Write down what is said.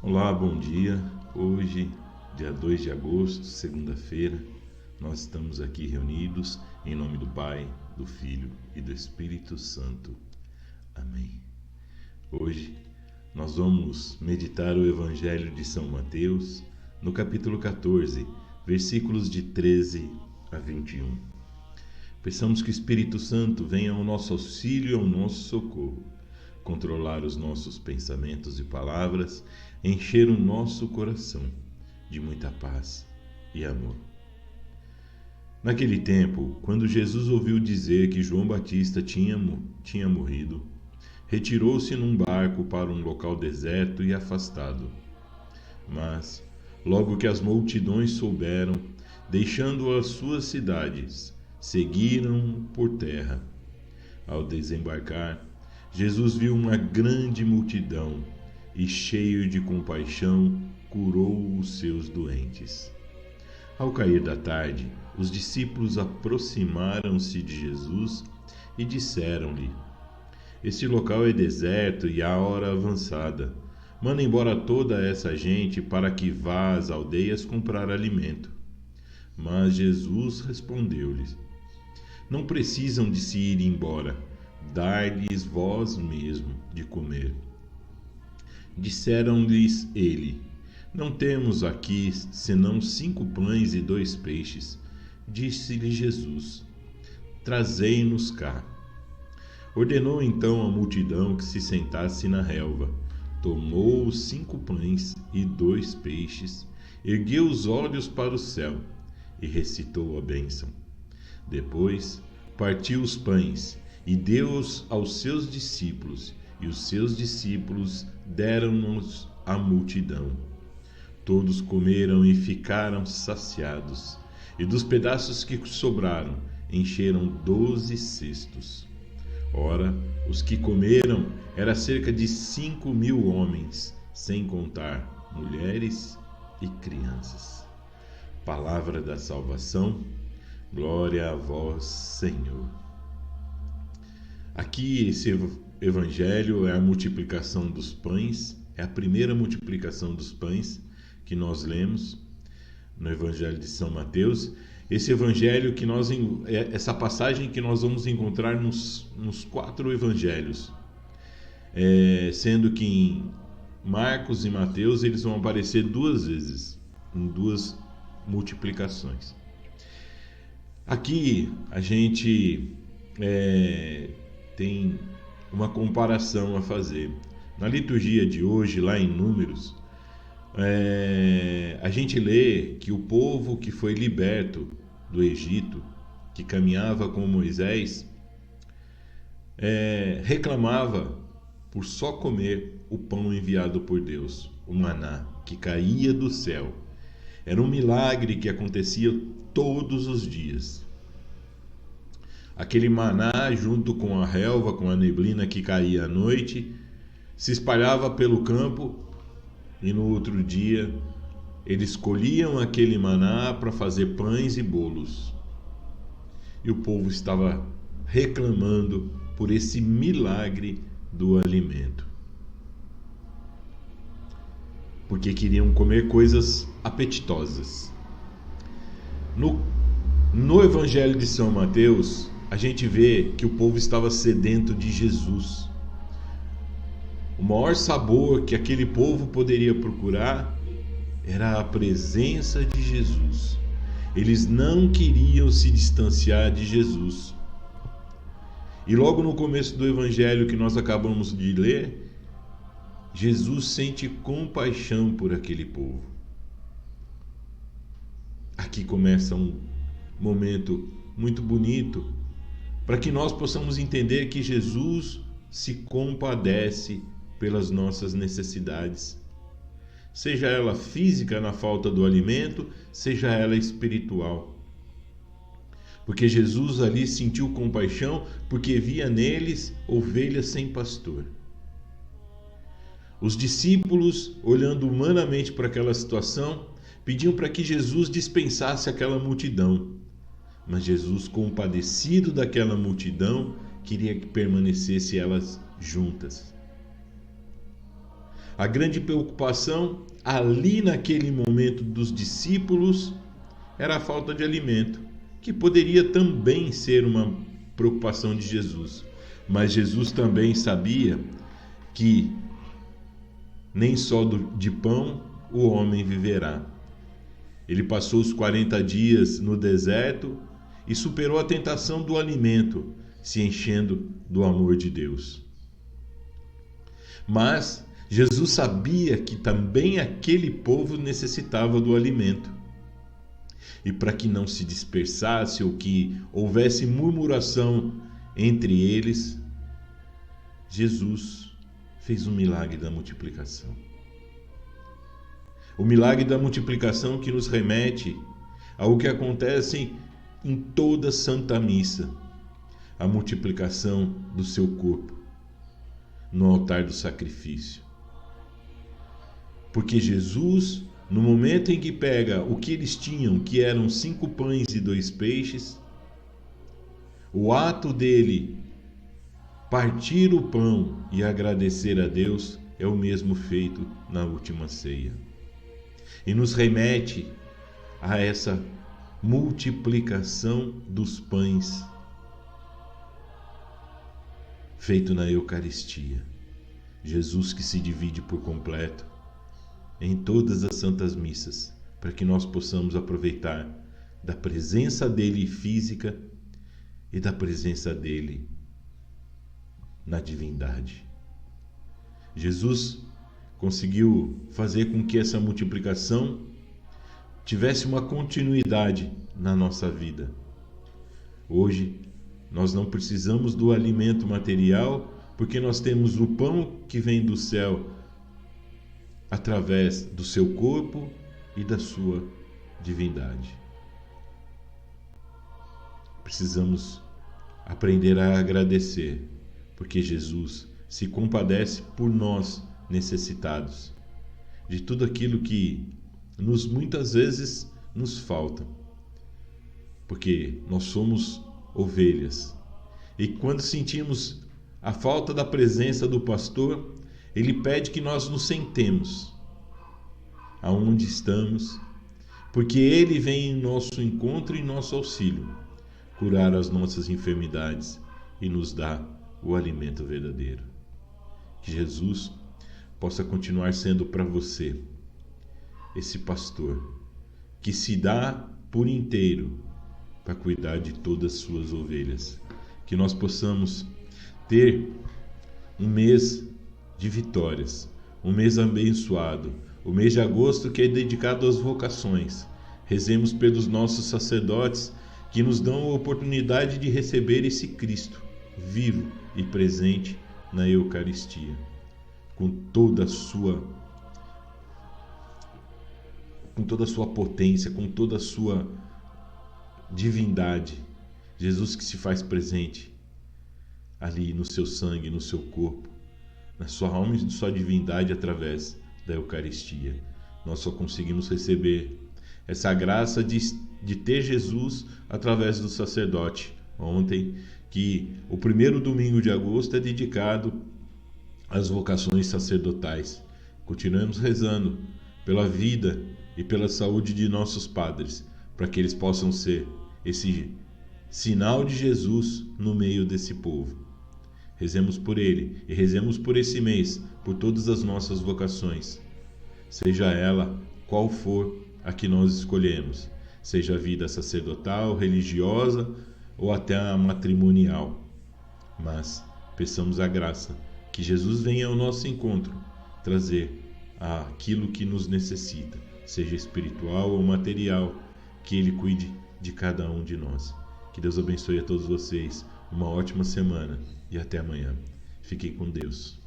Olá, bom dia. Hoje, dia 2 de agosto, segunda-feira, nós estamos aqui reunidos em nome do Pai, do Filho e do Espírito Santo. Amém. Hoje nós vamos meditar o Evangelho de São Mateus, no capítulo 14, versículos de 13 a 21. Peçamos que o Espírito Santo venha ao nosso auxílio e ao nosso socorro, controlar os nossos pensamentos e palavras, encher o nosso coração de muita paz e amor. Naquele tempo, quando Jesus ouviu dizer que João Batista tinha morrido, retirou-se num barco para um local deserto e afastado. Mas, logo que as multidões souberam, deixando as suas cidades, seguiram por terra. Ao desembarcar, Jesus viu uma grande multidão e, cheio de compaixão, curou os seus doentes. Ao cair da tarde, os discípulos aproximaram-se de Jesus e disseram-lhe: "Este local é deserto e a hora avançada. Manda embora toda essa gente para que vá às aldeias comprar alimento." Mas Jesus respondeu-lhes: "Não precisam de se ir embora. Dai-lhes vós mesmo de comer." Disseram-lhes ele: "Não temos aqui senão 5 pães e 2 peixes." Disse-lhe Jesus: "Trazei-nos cá." Ordenou então à multidão que se sentasse na relva. Tomou os 5 pães e 2 peixes, ergueu os olhos para o céu e recitou a bênção. Depois partiu os pães e deu-os aos seus discípulos, e os seus discípulos deram-nos à multidão. Todos comeram e ficaram saciados, e dos pedaços que sobraram encheram 12 cestos. Ora, os que comeram eram cerca de 5.000 homens, sem contar mulheres e crianças. Palavra da salvação, glória a vós, Senhor. Aqui esse evangelho é a multiplicação dos pães, é a primeira multiplicação dos pães que nós lemos no Evangelho de São Mateus. Esse evangelho essa passagem que nós vamos encontrar nos 4 evangelhos, sendo que em Marcos e Mateus eles vão aparecer 2 vezes, em 2 multiplicações. Aqui a gente tem uma comparação a fazer. Na liturgia de hoje, lá em Números, a gente lê que o povo que foi liberto do Egito, que caminhava com Moisés, reclamava por só comer o pão enviado por Deus, o maná, que caía do céu. Era um milagre que acontecia todos os dias. Aquele maná, junto com a relva, com a neblina que caía à noite, se espalhava pelo campo, e no outro dia eles colhiam aquele maná para fazer pães e bolos. E o povo estava reclamando por esse milagre do alimento, porque queriam comer coisas apetitosas. No Evangelho de São Mateus, a gente vê que o povo estava sedento de Jesus. O maior sabor que aquele povo poderia procurar era a presença de Jesus. Eles não queriam se distanciar de Jesus. E logo no começo do evangelho que nós acabamos de ler, Jesus sente compaixão por aquele povo. Aqui começa um momento muito bonito para que nós possamos entender que Jesus se compadece pelas nossas necessidades, seja ela física na falta do alimento, seja ela espiritual. Porque Jesus ali sentiu compaixão porque via neles ovelhas sem pastor. Os discípulos, olhando humanamente para aquela situação, pediam para que Jesus dispensasse aquela multidão. Mas Jesus, compadecido daquela multidão, queria que permanecessem elas juntas. A grande preocupação ali naquele momento dos discípulos era a falta de alimento, que poderia também ser uma preocupação de Jesus. Mas Jesus também sabia que nem só de pão o homem viverá. Ele passou os 40 dias no deserto e superou a tentação do alimento, se enchendo do amor de Deus. Mas Jesus sabia que também aquele povo necessitava do alimento. E para que não se dispersasse ou que houvesse murmuração entre eles, Jesus fez um milagre da multiplicação. O milagre da multiplicação que nos remete ao que acontece em toda Santa Missa, a multiplicação do seu corpo no altar do sacrifício. Porque Jesus, no momento em que pega o que eles tinham, que eram 5 pães e 2 peixes, o ato dele partir o pão e agradecer a Deus é o mesmo feito na última ceia. E nos remete a essa multiplicação dos pães feito na Eucaristia. Jesus que se divide por completo em todas as santas missas, para que nós possamos aproveitar da presença dele física e da presença dele na divindade. Jesus conseguiu fazer com que essa multiplicação tivesse uma continuidade na nossa vida. Hoje, nós não precisamos do alimento material, porque nós temos o pão que vem do céu através do seu corpo e da sua divindade. Precisamos aprender a agradecer, porque Jesus se compadece por nós necessitados de tudo aquilo que muitas vezes nos falta, porque nós somos ovelhas, e quando sentimos a falta da presença do pastor, ele pede que nós nos sentemos aonde estamos, porque ele vem em nosso encontro e nosso auxílio, curar as nossas enfermidades e nos dar o alimento verdadeiro. Que Jesus possa continuar sendo para você esse pastor que se dá por inteiro para cuidar de todas as suas ovelhas. Que nós possamos ter um mês de vitórias, um mês abençoado, o mês de agosto que é dedicado às vocações. Rezemos pelos nossos sacerdotes que nos dão a oportunidade de receber esse Cristo vivo e presente na Eucaristia, com toda a sua potência, com toda a sua divindade. Jesus que se faz presente ali no seu sangue, no seu corpo, na sua alma e na sua divindade através da Eucaristia. Nós só conseguimos receber essa graça de ter Jesus através do sacerdote. Ontem, que o primeiro domingo de agosto é dedicado às vocações sacerdotais. Continuamos rezando pela vida e pela saúde de nossos padres, para que eles possam ser esse sinal de Jesus no meio desse povo. Rezemos por ele e rezemos por esse mês, por todas as nossas vocações, seja ela qual for a que nós escolhemos, seja a vida sacerdotal, religiosa ou até a matrimonial. Mas peçamos a graça que Jesus venha ao nosso encontro, trazer aquilo que nos necessita, seja espiritual ou material, que ele cuide de cada um de nós. Que Deus abençoe a todos vocês, uma ótima semana e até amanhã. Fiquem com Deus.